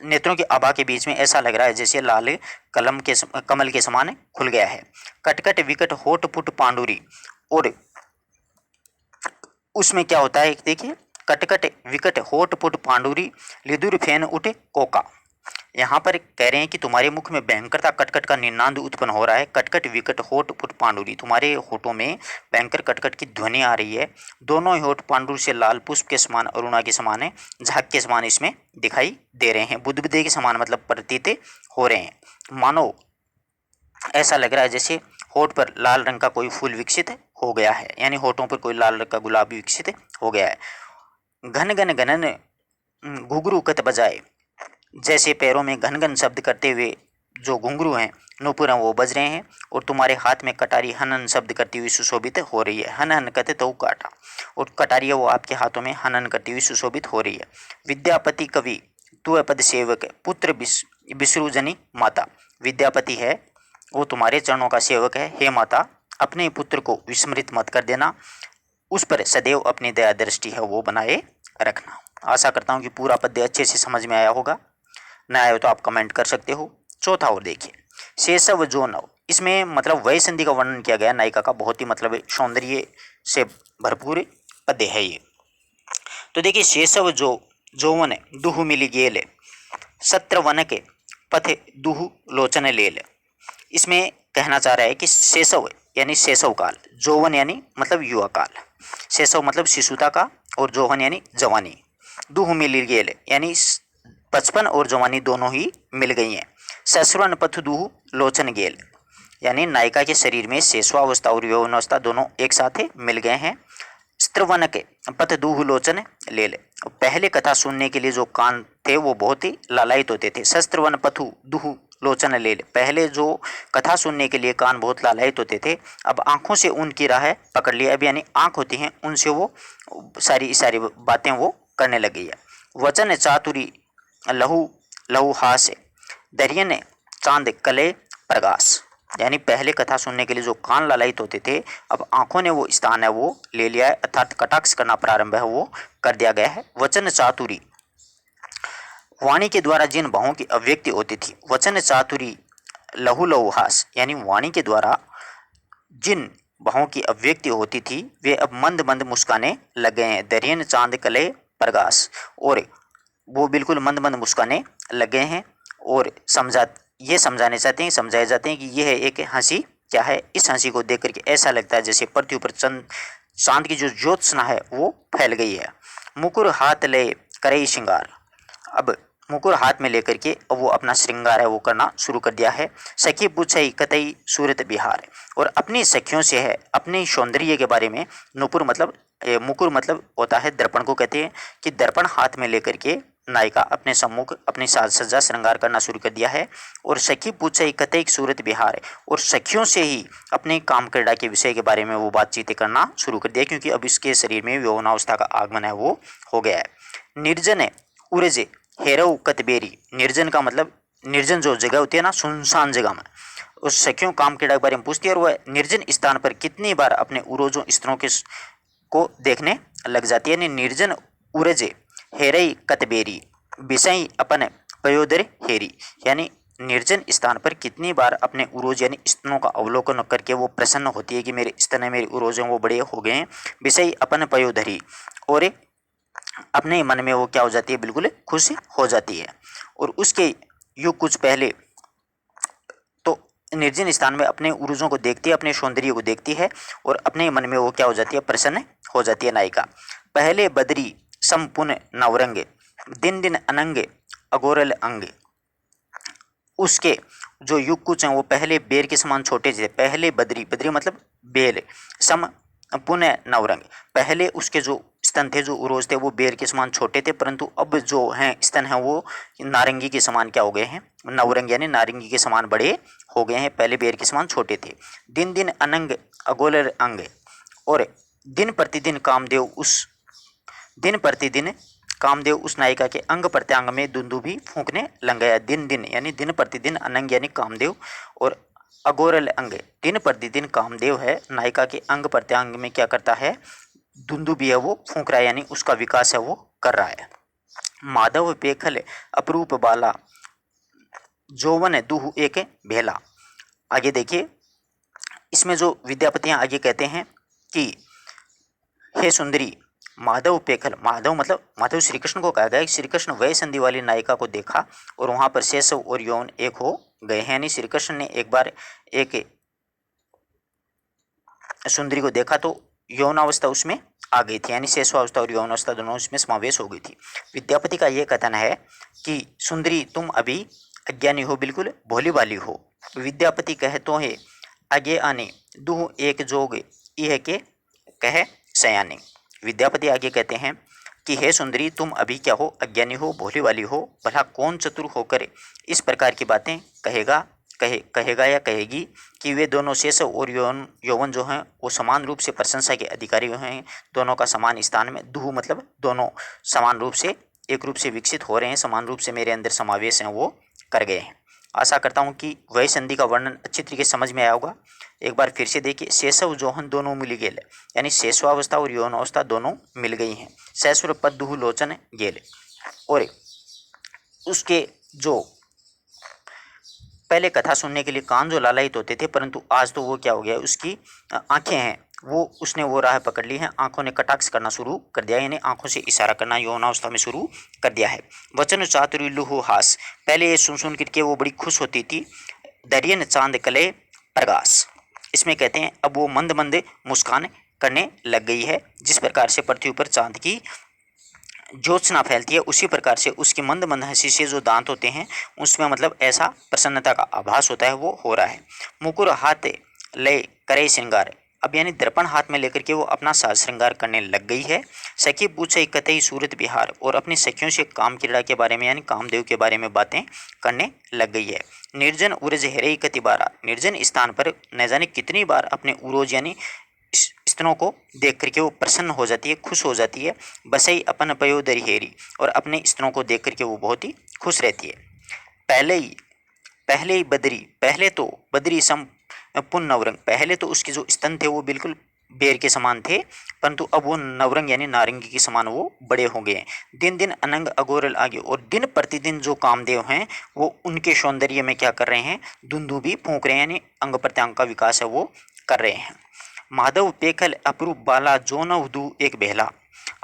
नेत्रों की आभा के बीच में ऐसा लग रहा है जैसे लाल कमल के समान खुल गया है। कटकट विकट होठ पुट पांडुरी, और उसमें क्या होता है देखिए, कटकट विकट होठ पुट पांडुरी लिदुर फेन उठे कोका। यहाँ पर कह रहे हैं कि तुम्हारे मुख में भयंकर कटकट का निनाद उत्पन्न हो रहा है। कटकट विकट होठ पुट पांडुरी, तुम्हारे होठों में भयंकर कटकट की ध्वनि आ रही है। दोनों ही होठ पांडुर से लाल पुष्प के समान, अरुणा के समान है, झाग के समान इसमें दिखाई दे रहे हैं। बुद्धबुदे के समान मतलब प्रतीत हो रहे हैं। मानो ऐसा लग रहा है जैसे होठ पर लाल रंग का कोई फूल विकसित हो गया है, यानी होठों पर कोई लाल रंग का गुलाब विकसित हो गया है। घन घन घनन घुघरू कत बजाए, जैसे पैरों में घन घन शब्द करते हुए जो घुंघरू हैं, नूपुर हैं, वो बज रहे हैं। और तुम्हारे हाथ में कटारी हन हन शब्द करती हुई सुशोभित हो रही है। हन हन कहते तो काटा, और कटारी है वो आपके हाथों में हन हन करती हुई सुशोभित हो रही है। विद्यापति कवि तू पद सेवक पुत्र विश्रुजनी माता, विद्यापति है वो तुम्हारे चरणों का सेवक है। हे माता, अपने पुत्र को विस्मृत मत कर देना, उस पर सदैव अपनी दया दृष्टि है वो बनाए रखना। आशा करता हूँ कि पूरा पद्य अच्छे से समझ में आया होगा। न आया हो तो आप कमेंट कर सकते हो। चौथा और देखिए, शेषव जो नव, इसमें मतलब वय संधि का वर्णन किया गया नायिका का। बहुत ही मतलब सौंदर्य से भरपूर पद्य है ये। तो देखिए, शेषव जो जोवन दुहु मिली गेल, सत्र वन के पथ दुहु लोचन लेल। इसमें कहना चाह रहा है कि शेषव यानी शेषव काल, जौवन यानी मतलब युवा काल, शेषव मतलब शिशुता का, और जौवन यानी जवानी। दुहु मिल गेल यानी बचपन और जवानी दोनों ही मिल गई हैं। ससुरन पथ दुहु लोचन गेल, यानी नायिका के शरीर में शेषवावस्था और यौवनावस्था दोनों एक साथ मिल गए हैं। स्त्रवन के पथ दुहु लोचन ले ले, पहले कथा सुनने के लिए जो कान थे वो बहुत ही लालायित होते थे। शस्त्रवन पथु दुहु लोचन ले ले, पहले जो कथा सुनने के लिए कान बहुत लालायित होते थे, अब आंखों से उनकी राह पकड़ लिया। अब यानी आंख होती हैं, उनसे वो सारी बातें वो करने लगी है। वचन चातुरी लहू लहू हास, दरियन चांद कले प्रकाश, यानी पहले कथा सुनने के लिए जो कान लालायित होते थे, अब आंखों ने वो स्थान है वो ले लिया है, अर्थात कटाक्ष करना प्रारंभ है वो कर दिया गया है। वचन चातुरी, वाणी के द्वारा जिन भावों की अभिव्यक्ति होती थी, वचन चातुरी लहू लहुहास, यानी वाणी के द्वारा जिन भावों की अभिव्यक्ति होती थी वे अब मंद मंद मुस्काने लग गए हैं। दरियन चांद कले प्रकाश, और वो बिल्कुल मंद मंद मुस्काने लग गए हैं। और समझाने चाहते हैं, समझाए जाते हैं कि यह एक हंसी क्या है। इस हंसी को देख करके ऐसा लगता है जैसे पृथ्वी पर चांद की जो ज्योत्सना है वो फैल गई है। मुकुर हाथ ले करे श्रृंगार, अब मुकुर हाथ में लेकर के अब वो अपना श्रृंगार है वो करना शुरू कर दिया है। सखी पूछई कतई सूरत बिहार, और अपनी सखियों से है अपने सौंदर्य के बारे में। मुकुर मतलब होता है दर्पण को कहते हैं, कि दर्पण हाथ में लेकर के नायिका अपने सम्मुख अपनी साज सज्जा श्रृंगार करना शुरू कर दिया है। और सखी पूछई कतई सूरत बिहार, और सखियों से ही अपने काम क्रीड़ा के विषय के बारे में वो बातचीत करना शुरू कर दिया, क्योंकि अब इसके शरीर में यौवनावस्था का आगमन है वो हो गया है। निर्जन उर्जे हेरऊ कतबेरी, निर्जन का मतलब निर्जन जो जगह होती है ना, सुनसान जगह में, उस सखियों काम क्रीड़ा के बारे में पूछती है। और वह निर्जन स्थान पर कितनी बार अपने उरोजों स्त्रों के को देखने लग जाती है। निर्जन उरजे हेरई कतबेरी बिसई अपन पयोदर हेरी, यानी निर्जन स्थान पर कितनी बार अपने उरोज यानी स्तनों का अवलोकन करके वो प्रसन्न होती है कि मेरे स्तन है, मेरे उरोज हैं वो बड़े हो गए हैं। बिसई अपन पयोधरी, और अपने मन में वो क्या हो जाती है, बिल्कुल खुश हो जाती है। और उसके युग कुछ पहले तो निर्जन स्थान में अपने उरुजों को देखती है, अपने सौंदर्य को देखती है, और अपने मन में वो क्या हो जाती है, प्रसन्न हो जाती है नायिका। पहले बदरी संपुन नवरंग, दिन दिन अनंग अगोरल अंग, उसके जो युग कुछ हैं वो पहले बेर के समान छोटे थे। पहले बदरी मतलब बेल, सम पुनः नवरंग, पहले उसके जो स्तन थे, जो उरोज थे, वो बेर के समान छोटे थे, परंतु अब जो हैं स्तन हैं वो नारंगी के समान क्या हो गए हैं, नवरंग यानी नारंगी के समान बड़े हो गए हैं, पहले बेर के समान छोटे थे। दिन दिन अनंग अगोलर अंग, और दिन प्रतिदिन कामदेव उस नायिका के अंग प्रत्यंग में दुंदुभी फूंकने लग गया। दिन दिन यानी दिन प्रतिदिन, अनंग यानी कामदेव, और अगोरल अंग दिन प्रतिदिन कामदेव है नायिका के अंग प्रत्यंग में क्या करता है, दुंदुभी है वो फूंक रहा है, यानी उसका विकास है वो कर रहा है। माधव पेखल अपरूप बाला जोवन दुहु एक भेला। आगे देखिए, इसमें जो विद्यापति हैं आगे कहते हैं कि हे सुंदरी, माधव पेखल, माधव मतलब माधव श्री कृष्ण को कहा गया है। श्री कृष्ण वह संधि वाली नायिका को देखा और वहां पर शेषव और यौन एक हो गए हैं। यानी श्री कृष्ण ने एक बार एक सुंदरी को देखा तो यौन अवस्था उसमें आ गई थी, यानी शेषवावस्था और यौन अवस्था दोनों इसमें समावेश हो गई थी। विद्यापति का यह कथन है कि सुंदरी तुम अभी अज्ञानी हो, बिल्कुल भोली भाली हो। विद्यापति कहे तो है आगे आने दुह एक जोग यह के कह सयानी। विद्यापति आगे कहते हैं कि हे सुंदरी तुम अभी क्या हो, अज्ञानी हो, भोली वाली हो, भला कौन चतुर होकर इस प्रकार की बातें कहेगा या कहेगी कि वे दोनों शेषव और यौवन जो हैं वो समान रूप से प्रशंसा के अधिकारी हैं, दोनों का समान स्थान में, दुह मतलब दोनों समान रूप से एक रूप से विकसित हो रहे हैं, समान रूप से मेरे अंदर समावेश हैं, वो कर गए हैं। आशा करता हूँ कि वही संधि का वर्णन अच्छी तरीके से समझ में आया होगा। एक बार फिर से देखिए, शेषव जोहन दोनों मिल गेल, यानी शेषवावस्था और यौनावस्था दोनों मिल गई हैं। सैसुर पद दुहु लोचन गेल। और उसके जो पहले कथा सुनने के लिए कान जो लालायित होते थे, परंतु आज तो वो क्या हो गया, उसकी आंखें हैं वो उसने वो राह पकड़ ली है, आंखों ने कटाक्ष करना शुरू कर दिया, यानी आंखों से इशारा करना यौनावस्था में शुरू कर दिया है। वचन चातुरी लुहु हास, पहले ये सुन करके वो बड़ी खुश होती थी। दरियन चांद कले प्रकाश, इसमें कहते हैं अब वो मंद मंद मुस्कान करने लग गई है। जिस प्रकार से पृथ्वी पर चांद की ज्योत्सना फैलती है उसी प्रकार से उसकी मंद मंद हंसी से जो दांत होते हैं उसमें मतलब ऐसा प्रसन्नता का आभास होता है, वो हो रहा है। मुकुर हाथ ले करे श्रृंगार, अब यानी दर्पण हाथ में लेकर के वो अपना साज श्रृंगार करने लग गई है। सखी पूछे कतई सूरत बिहार, और अपनी सखियों से काम क्रीड़ा के बारे में यानी कामदेव के बारे में बातें करने लग गई है। निर्जन उरज हेरे कति बारा, निर्जन स्थान पर न जाने कितनी बार अपने उरोज यानी स्तनों को देख करके वो प्रसन्न हो जाती है, खुश हो जाती है। बसई अपन पयो दरिहेरी, और अपने स्तनों को देख करके वो बहुत ही खुश रहती है। पहले ही बदरी, पहले तो बदरी सम पुन नवरंग, पहले तो उसके जो स्तन थे वो बिल्कुल बेर के समान थे, परंतु अब वो नवरंग यानी नारंगी के समान वो बड़े हो गए हैं। दिन दिन अनंग अगोरल आगे, और दिन प्रतिदिन जो कामदेव हैं वो उनके सौंदर्य में क्या कर रहे हैं, धुंधु भी फूंक रहे हैं, यानी अंग प्रत्यंग का विकास है वो कर रहे हैं। माधव पेखल अपरूप बाला जो नवधु एक बेहला,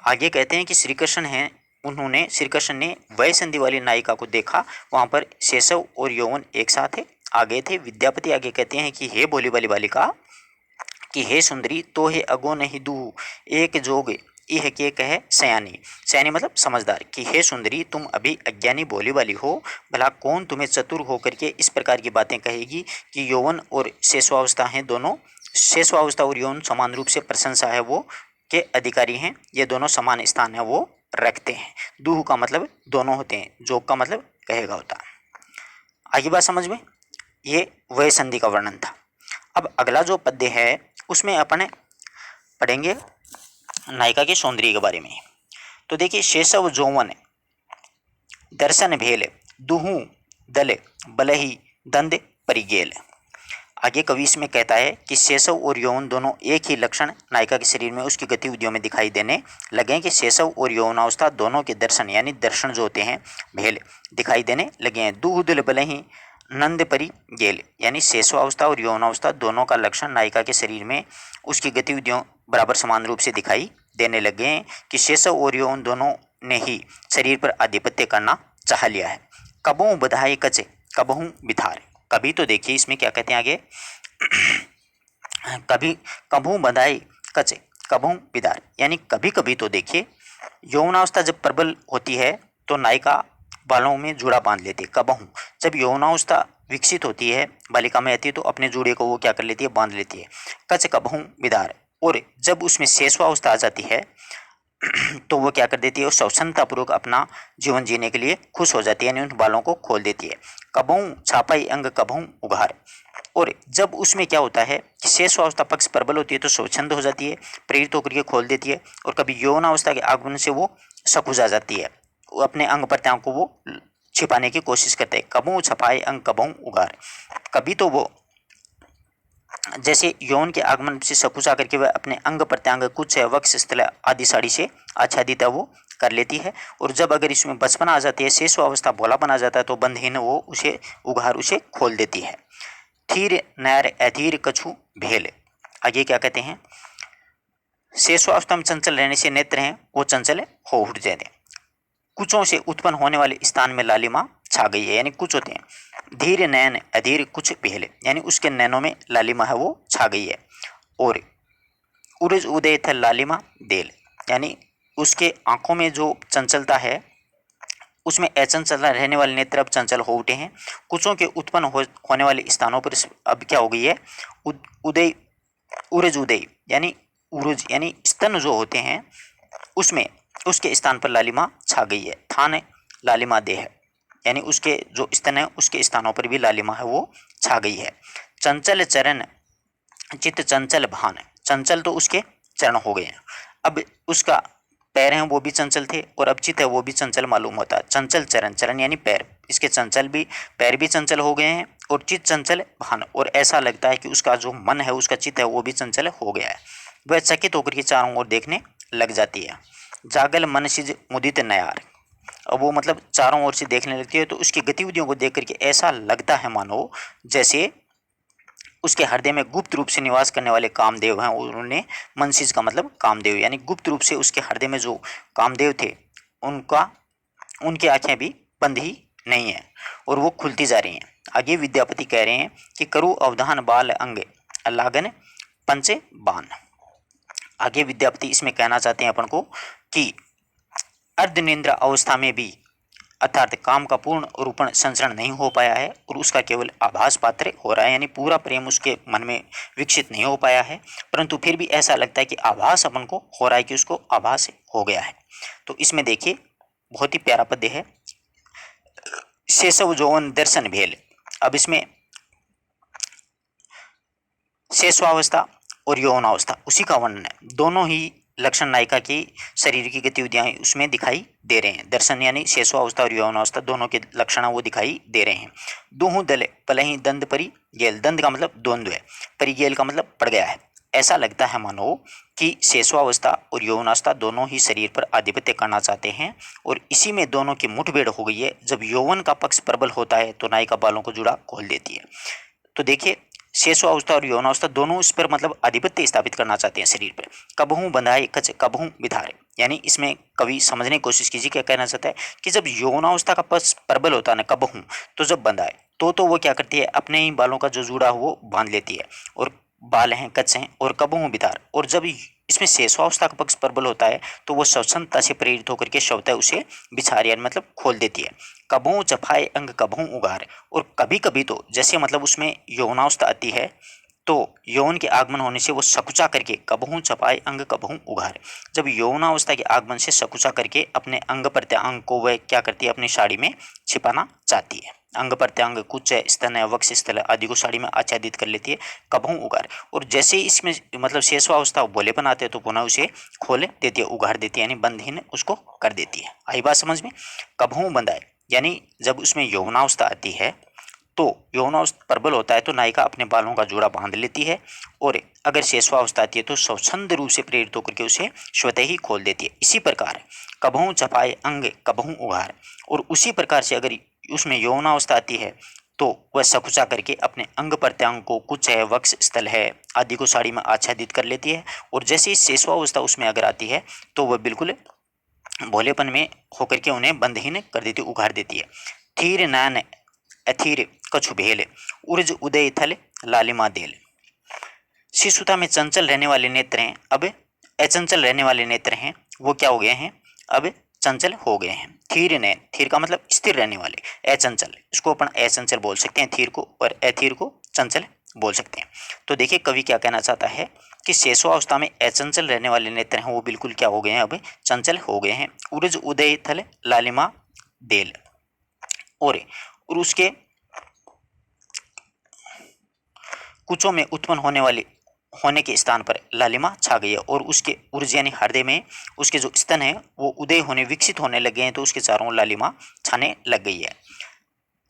आगे कहते हैं कि श्री कृष्ण हैं, उन्होंने श्री कृष्ण ने वह संधि वाली नायिका को देखा, वहाँ पर शेषव और यौवन एक साथ आ गए थे। विद्यापति आगे कहते हैं कि हे भोली वाली बालिका, कि हे सुंदरी तो हे अगो नहीं दू एक जोग यह के कहे सयानी, सयानी मतलब समझदार, कि हे सुंदरी तुम अभी अज्ञानी भोली वाली हो, भला कौन तुम्हें चतुर होकर के इस प्रकार की बातें कहेगी कि यौवन और शेषवावस्था हैं दोनों, शेषवावस्था और यौन समान रूप से प्रशंसा है वो के अधिकारी हैं, ये दोनों समान स्थान है वो रखते हैं। दूह का मतलब दोनों होते हैं, जोग का मतलब कहेगा होता। आगे बात समझ में, ये वह संधि का वर्णन था। अब अगला जो पद्य है उसमें अपन पढ़ेंगे नायिका के सौंदर्य के बारे में। तो देखिए, शेषव जोवन दर्शन भेल दुहु दल बलही दंद परिगेल। आगे कवि इसमें कहता है कि शेषव और यौवन दोनों एक ही लक्षण नायिका के शरीर में उसकी गतिविधियों में दिखाई देने लगे कि शेषव और यौवनावस्था दोनों के दर्शन यानी दर्शन जो होते हैं भेल दिखाई देने लगे हैं। दुहु दल बलही नंद परी गेल, यानी शेषवावस्था और यौनावस्था दोनों का लक्षण नायिका के शरीर में उसकी गतिविधियों बराबर समान रूप से दिखाई देने लगे हैं कि शेषव और यौन दोनों ने ही शरीर पर आधिपत्य करना चाह लिया है। कबहू बधाई कचे कबहू बिथार, कभी तो देखिए इसमें क्या कहते हैं आगे, कभी कबहू बधाई कचे कबहू बिदार, यानी कभी कभी तो देखिए यौवनावस्था जब प्रबल होती है तो नायिका बालों में जूड़ा बांध लेती है। कबहू जब यौवनावस्था विकसित होती है, बालिका में आती है तो अपने जूड़े को वो क्या कर लेती है, बांध लेती है। कच कबहू बिदार, और जब उसमें शेषवावस्था आ जाती है तो वो क्या कर देती है, स्वच्छंदतापूर्वक अपना जीवन जीने के लिए खुश हो जाती है, यानी उन बालों को खोल देती है। कबहू छापाई अंग कबहू उघार, और जब उसमें क्या होता है कि शेषवावस्था पक्ष प्रबल होती है तो स्वच्छंद हो जाती है, प्रेरित होकर के खोल देती है, और कभी यौवनावस्था के आगमन से वो सकुजा जाती है, वो अपने अंग प्रत्यंग को वो छिपाने की कोशिश करते हैं। कबहू छपाए अंग कबहू उघार, कभी तो वो जैसे यौन के आगमन से सकुचा करके वह अपने अंग प्रत्यंग कुछ वक्ष स्थल आदि साड़ी से आच्छादित है वो कर लेती है। और जब अगर इसमें बचपन आ जाती है, शेषवावस्था भोलापन आ जाता है, तो बंधहीन वो उसे उघार उसे खोल देती है। थीर नैर अधीर कछु भेल, आगे क्या कहते हैं, शेषवावस्था में चंचल रहने से नेत्र हैं वो चंचल हो उठ जाते हैं। कुचों से उत्पन्न होने वाले स्थान में लालिमा छा गई है, यानी कुछ होते हैं। धीर नैन अधीर कुछ भेल, यानी उसके नैनों में लालिमा है वो छा गई है। और उरज उदय थ लालिमा देल, यानी उसके आंखों में जो चंचलता है उसमें अचंचल रहने वाले नेत्र अब चंचल हो उठे हैं। कुचों के उत्पन्न होने वाले स्थानों पर अब क्या हो गई है, उदय उरज उदय, यानी उरज यानी स्तन जो होते हैं उसमें उसके स्थान पर लालिमा छा गई है। थान लालिमा देह, यानी उसके जो स्तन है उसके स्थानों पर भी लालिमा है वो छा गई है। चंचल चरण चित्त चंचल भान, चंचल तो उसके चरण हो गए हैं, अब उसका पैर हैं वो भी चंचल थे और अब चित्त है वो भी चंचल मालूम होता है। चंचल चरण, चरण यानी पैर, इसके चंचल भी पैर भी चंचल हो गए हैं और चित्त चंचल भान, और ऐसा लगता है कि उसका जो मन है उसका चित्त है वो भी चंचल हो गया है। वह चकित होकर के चारों ओर देखने लग जाती है। जागल मन सिज मुदित नयार, अब वो मतलब चारों ओर से देखने लगती है तो उसकी गतिविधियों को देख करके ऐसा लगता है मानो जैसे उसके हृदय में गुप्त रूप से निवास करने वाले कामदेव हैं, उन्होंने मनसिज का मतलब कामदेव, यानी गुप्त रूप से उसके हृदय में जो कामदेव थे उनका उनकी आंखें भी बंद ही नहीं है और वो खुलती जा रही हैं। आगे विद्यापति कह रहे हैं कि करु अवधान बाल अंग लागन पंचे बान। आगे विद्यापति इसमें कहना चाहते हैं अपन को कि अर्धनिद्रा अवस्था में भी अर्थात काम का पूर्ण रूपण संचरण नहीं हो पाया है और उसका केवल आभास पात्र हो रहा है, यानी पूरा प्रेम उसके मन में विकसित नहीं हो पाया है, परंतु फिर भी ऐसा लगता है कि आभास अपन को हो रहा है कि उसको आभास हो गया है। तो इसमें देखिए बहुत ही प्यारा पद्य है, शेषव जौवन दर्शन भेल। अब इसमें शेषवावस्था और यौवनावस्था उसी का वर्णन है, दोनों ही लक्षण नायिका की शरीर की गतिविधियां उसमें दिखाई दे रहे हैं। दर्शन यानी शेषवावस्था और यौवनावस्था दोनों के लक्षण वो दिखाई दे रहे हैं। दोहू दले पलही दंड परी गेल, दंड का मतलब द्वंद्व है, परिगेल का मतलब पड़ गया है। ऐसा लगता है मानो कि शेषवावस्था और यौवनावस्था दोनों ही शरीर पर आधिपत्य करना चाहते हैं और इसी में दोनों की मुठभेड़ हो गई है। जब यौवन का पक्ष प्रबल होता है तो नायिका बालों को जुड़ा खोल देती है। तो देखिए शेषवावस्था और यौनावस्था दोनों इस पर मतलब आधिपत्य स्थापित करना चाहते हैं शरीर पर। कबहू बंधाए कच कबहू बिधारे, यानी इसमें कवि समझने की कोशिश कीजिए क्या कहना चाहता है कि जब यौनावस्था का पक्ष प्रबल होता है ना कबहू, तो जब बंधाए तो वो क्या करती है अपने ही बालों का जो जुड़ा वो बांध लेती है और बाल हैं कच्चे हैं। और कबहू बिधार, और जब इसमें शेषवावस्था का पक्ष प्रबल होता है तो वो स्वच्छंदता से प्रेरित होकर के शब्द उसे बिछार यानी मतलब खोल देती है। कबहू चफाए अंग कबहू उगार, और कभी कभी तो जैसे मतलब उसमें यौवनावस्था आती है तो यौवन के आगमन होने से वो सकुचा करके कबहू चपाए अंग कबहू उघार, जब यौवनावस्था के आगमन से सकुचा करके अपने अंग प्रत्यंग को वह क्या करती है अपनी साड़ी में छिपाना चाहती है। अंग प्रत्यंग कुच स्तन वक्ष स्थल आदि को साड़ी में आच्छादित कर लेती है कबहू उगार, और जैसे ही इसमें मतलब शेषवावस्था भोलेपन आते हैं तो पुनः उसे खोल देती है उघाड़ देती है, यानी बंधहीन उसको कर देती है। आई बात समझ में। कबहू बंधाए यानी जब उसमें यौवनावस्था आती है तो यौवनावस्था प्रबल होता है तो नायिका अपने बालों का जोड़ा बांध लेती है, और अगर शेषवावस्था आती है तो स्वच्छंद रूप से प्रेरित होकर के उसे स्वतः ही खोल देती है। इसी प्रकार कबहू चपाए अंग कबहू उघार, और उसी प्रकार से अगर उसमें यौवनावस्था आती है तो वह सकुचा करके अपने अंग प्रत्यंग को कुछ है वक्ष स्थल है आदि को साड़ी में आच्छादित कर लेती है, और जैसे ही शेषवावस्था उसमें अगर आती है तो वह बिल्कुल भोलेपन में होकर के उन्हें बंधहीन कर देती उघाड़ देती है। थीर नैन अथीर कछु भेल उर्ज उदय थल लालिमा देल। शिशुता में चंचल रहने वाले नेत्र हैं अब अचंचल रहने वाले नेत्र हैं वो क्या हो गए हैं अब चंचल हो गए हैं। थीर ने, थीर का मतलब स्थिर रहने वाले, अचंचल इसको अपन अचंचल बोल सकते हैं थीर को, और अथीर को चंचल बोल सकते हैं। तो देखिए कवि क्या कहना चाहता है कि शेषवावस्था में अचंचल रहने वाले नेत्र हैं वो बिल्कुल क्या हो गए हैं अब चंचल हो गए हैं। उर्ज उदय थल लालिमा देल, और उसके कुचों में उत्पन्न होने के स्थान पर लालिमा छा गई है, और उसके उर्ज यानी हृदय में उसके जो स्तन है वो उदय होने विकसित होने लग गए हैं तो उसके चारों ओर लालिमा छाने लग गई है।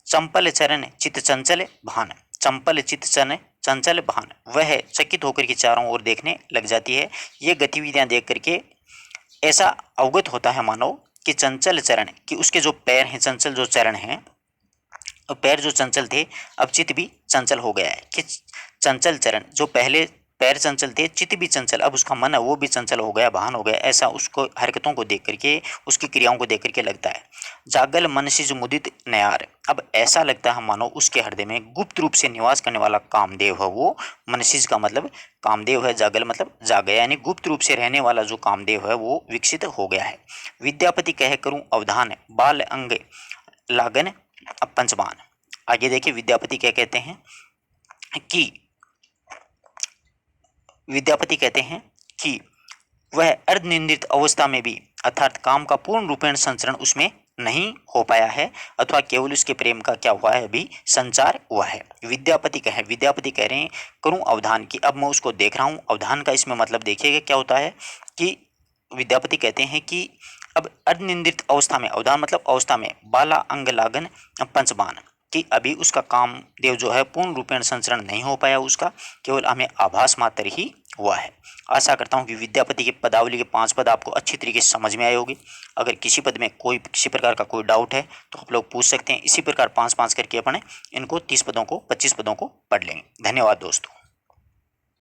चंपल चरण चित्त चंचल भान, चंपल चित्त चरण चंचल भान, वह चकित होकर के चारों ओर देखने लग जाती है। ये गतिविधियां देख करके ऐसा अवगत होता है मानव कि चंचल चरण, कि उसके जो पैर हैं, चंचल जो चरण हैं, और पैर जो चंचल थे अब चित्त भी चंचल हो गया है। कि चंचल चरण, जो पहले पैर चंचल थे, चित्त भी चंचल, अब उसका मन है वो भी चंचल हो गया, भान हो गया, ऐसा उसको हरकतों को देख करके, उसकी क्रियाओं को देख करके लगता है। जागल मन सिज मुदित नयार, अब ऐसा लगता है मानो उसके हृदय में गुप्त रूप से निवास करने वाला कामदेव है वो। मनसिज का मतलब कामदेव है, जागल मतलब जाग गया, यानी गुप्त रूप से रहने वाला जो कामदेव है वो विकसित हो गया है। विद्यापति कह करूं अवधान, बाल अंग लागन पंचबान। आगे देखिए विद्यापति क्या कहते हैं कि विद्यापति कहते हैं कि वह अर्धनिंद्रित अवस्था में भी, अर्थात काम का पूर्ण रूपेण संचरण उसमें नहीं हो पाया है, अथवा केवल उसके प्रेम का क्या हुआ है, अभी संचार हुआ है। विद्यापति कह रहे हैं करूं अवधान की, अब मैं उसको देख रहा हूं। अवधान का इसमें मतलब देखिएगा क्या होता है कि विद्यापति कहते हैं कि अब अर्धनिंद्रित अवस्था में, अवधान मतलब अवस्था में, बाला अंग लागन पंचबान, कि अभी उसका कामदेव जो है पूर्ण रूपेण संचरण नहीं हो पाया उसका, केवल हमें आभास मात्र ही हुआ है। आशा करता हूँ कि विद्यापति के पदावली के 5 पद आपको अच्छी तरीके से समझ में आए होंगे। अगर किसी पद में कोई किसी प्रकार का कोई डाउट है तो आप लोग पूछ सकते हैं। इसी प्रकार 5-5 करके अपने इनको 30 पदों को 25 पदों को पढ़ लेंगे। धन्यवाद दोस्तों।